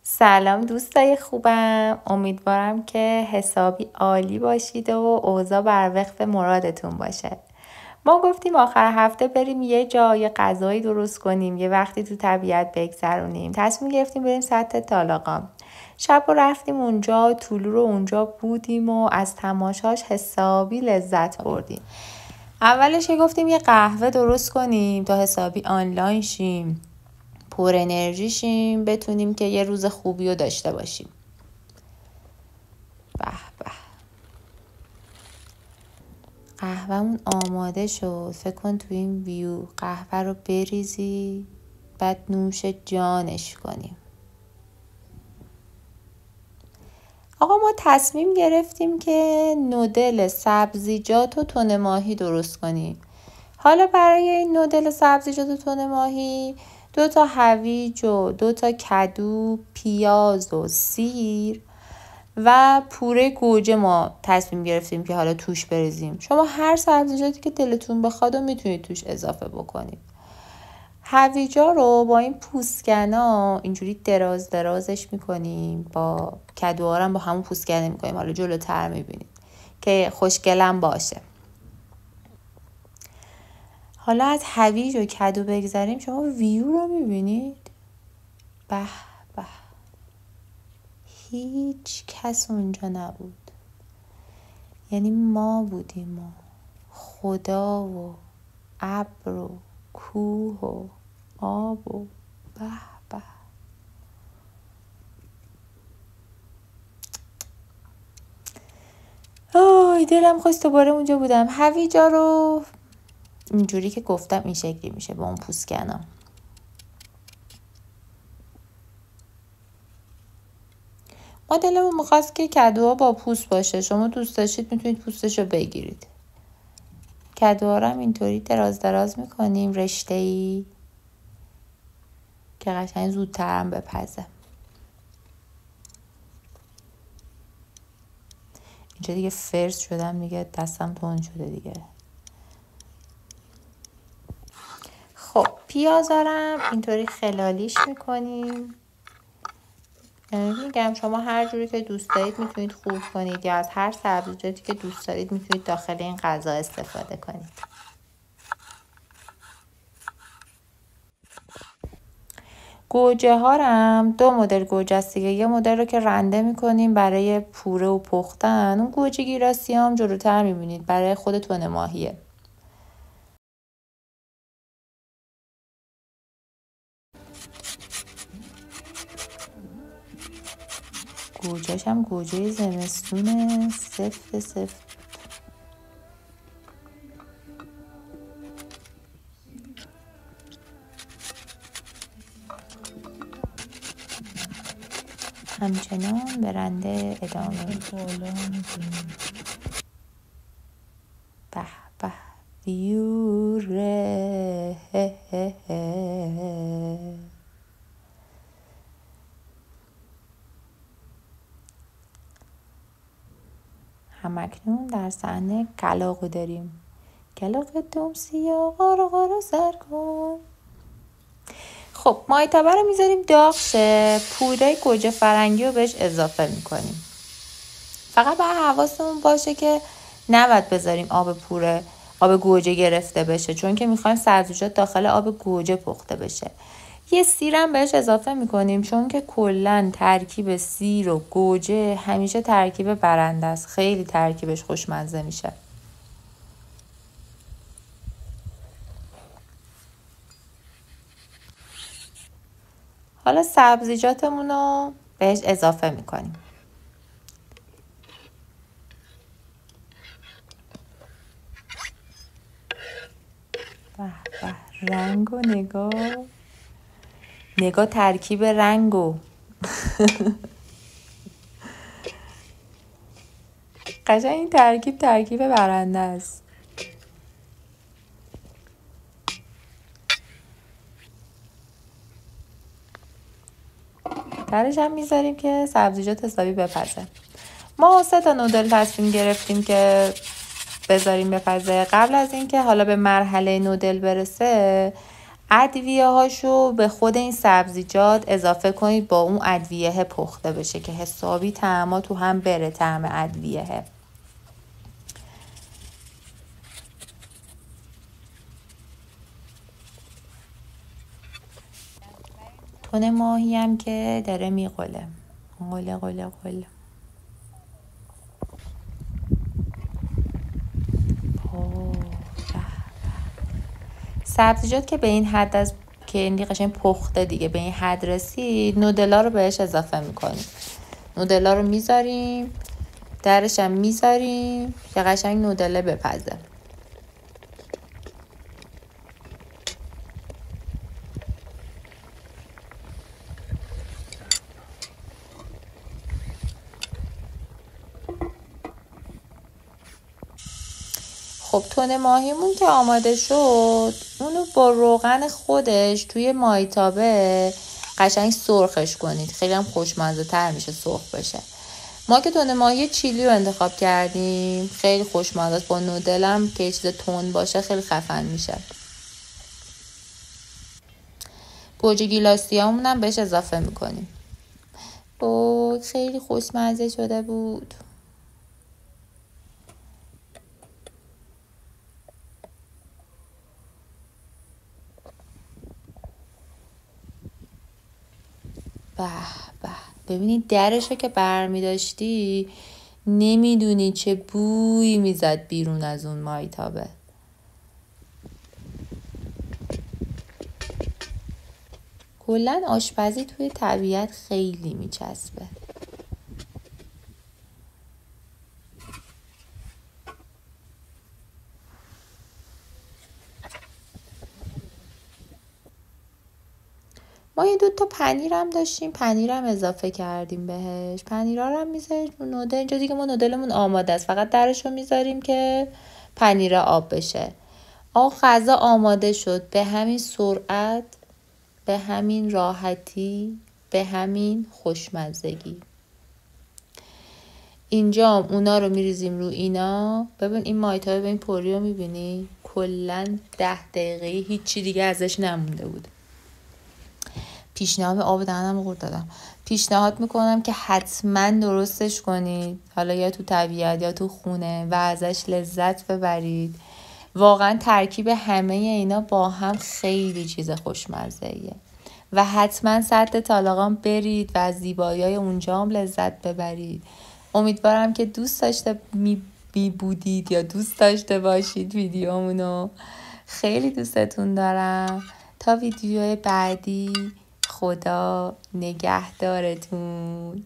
سلام دوستای خوبم، امیدوارم که حسابی عالی باشید و اوضاع بر وفق مرادتون باشه. ما گفتیم آخر هفته بریم یه جای غذایی درست کنیم، یه وقتی تو طبیعت بگذرونیم. تصمیم گرفتیم بریم سطح طالقان. شب رو رفتیم اونجا، طلوع رو اونجا بودیم و از تماشاش حسابی لذت بردیم. اولش گفتیم یه قهوه درست کنیم تا حسابی آنلاین شیم، پر انرژی شیم، بتونیم که یه روز خوبی رو داشته باشیم. به به، قهوهمون آماده شد. فکر کن تو این ویو قهوه رو بریزی، بعد نوش جانش کنیم. آقا ما تصمیم گرفتیم که نودل سبزیجات و تن ماهی درست کنیم. حالا برای این نودل سبزیجات و تن ماهی 2 تا هویج و 2 تا کدو، پیاز و سیر و پوره گوجه ما تصمیم گرفتیم که حالا توش بریزیم. شما هر سبزیجاتی که دلتون بخواد و میتونید توش اضافه بکنید. هویجا رو با این پوستکنا اینجوری دراز درازش میکنیم، با کدوها رو با همون پوستکنه میکنیم. حالا جلوتر میبینید که خوشگلم باشه. حالا از هویج و کدو بگذاریم، شما ویو رو میبینید؟ به به، هیچ کس اونجا نبود، یعنی ما بودیم و خدا و ابر و کوه و آب و به به. آی دلم خواست دوباره اونجا بودم. هویجا رو اینجوری که گفتم این شکلی میشه با اون پوستکنا. ما دلمون میخواست که کدوها با پوست باشه. شما دوست داشتید میتونید پوستش رو بگیرید. کدوها رو هم اینطوری دراز میکنیم رشته‌ای که قشنگ زودتر هم بپزه. اینجا دیگه فرس شدم دیگه، دستم تون شده دیگه. خب پیازارم اینطوری خلالیش میکنیم. میگم شما هر جوری که دوست دارید میتونید خورد کنید، یا از هر سبزیجاتی که دوست دارید میتونید داخل این غذا استفاده کنید. گوجه ها هم 2 مدل گوجه است دیگه. یه مدل رو که رنده میکنیم برای پوره و پختن، اون گوجه گیلاسی هم جلوتر میبینید برای خود تن ماهیه. گوجهش هم گوجه زمستونه، سفت. همچنان به رنده ادامه به به ویوره. همکنون در صحنه کلاغو داریم. کلاغ دوم سیاه قارو سر کن. خب مایتابه رو میذاریم داغ شه، پوره گوجه فرنگی رو بهش اضافه میکنیم. فقط باید حواسمون باشه که نباید بذاریم آب گوجه گرفته بشه، چون که میخوایم سبزیجات داخل آب گوجه پخته بشه. یه سیرم بهش اضافه میکنیم، چون که کلن ترکیب سیر و گوجه همیشه ترکیب برنده است، خیلی ترکیبش خوشمزه میشه. حالا سبزیجاتمون رو بهش اضافه میکنیم. به به، رنگ و نگاه ترکیب رنگ و قشنگ این ترکیب برنده است. درش هم میذاریم که سبزیجات حسابی بپزه. ما 3 تا نودل تصمیم گرفتیم که بذاریم بپزه. قبل از اینکه حالا به مرحله نودل برسه، ادویه هاشو به خود این سبزیجات اضافه کنید با اون ادویه پخته بشه که حسابی طعما تو هم بره، طعم ادویه. تن ماهی هم که داره میقله، قله قله قله. سبزیجات که به این حد از که این قشنگ پخته دیگه، به این حد رسید، نودلا رو بهش اضافه میکنیم. نودلا رو میذاریم، درش هم میذاریم که قشنگ نودله بپزه. خب تن ماهیمون که آماده شد، اونو با روغن خودش توی مایتابه قشنگ سرخش کنید. خیلی هم خوشمزه تر میشه سرخ بشه. ما که تن ماهی چیلی رو انتخاب کردیم، خیلی خوشمزه است. با نودلم که چیز تند باشه خیلی خفن میشه. گوجه گیلاسی هم بهش اضافه میکنیم. خیلی خوشمزه شده بود. به به، ببینید درشو که برمی داشتی نمیدونی چه بویی میزد بیرون از اون مایتابه. کلن آشپزی توی طبیعت خیلی میچسبه. ما یه 2 تا پنیرم داشتیم، پنیرم اضافه کردیم بهش. پنیرها رو هم میذاریم رو نودل. اینجا دیگه ما نودلمون آماده است، فقط درش رو میذاریم که پنیر آب بشه. غذا آماده شد. به همین سرعت، به همین راحتی، به همین خوشمزگی. اینجا اونا رو میریزیم رو اینا. ببین این مایتابه، ببین پوری رو میبینی؟ کلن 10 دقیقه هیچی دیگه ازش نمونده بود. پیشنهاد، آب دهنم قورت دادم. پیشنهاد میکنم که حتما درستش کنید، حالا یا تو طبیعت یا تو خونه، و ازش لذت ببرید. واقعا ترکیب همه اینا با هم خیلی چیز خوشمزه‌ایه و حتما سد طالقان برید و از زیبایی‌های اونجا هم لذت ببرید. امیدوارم که دوست داشته بودید یا دوست داشته باشید ویدیومونو. خیلی دوستتون دارم. تا ویدیو بعدی، خدا نگهدارتون.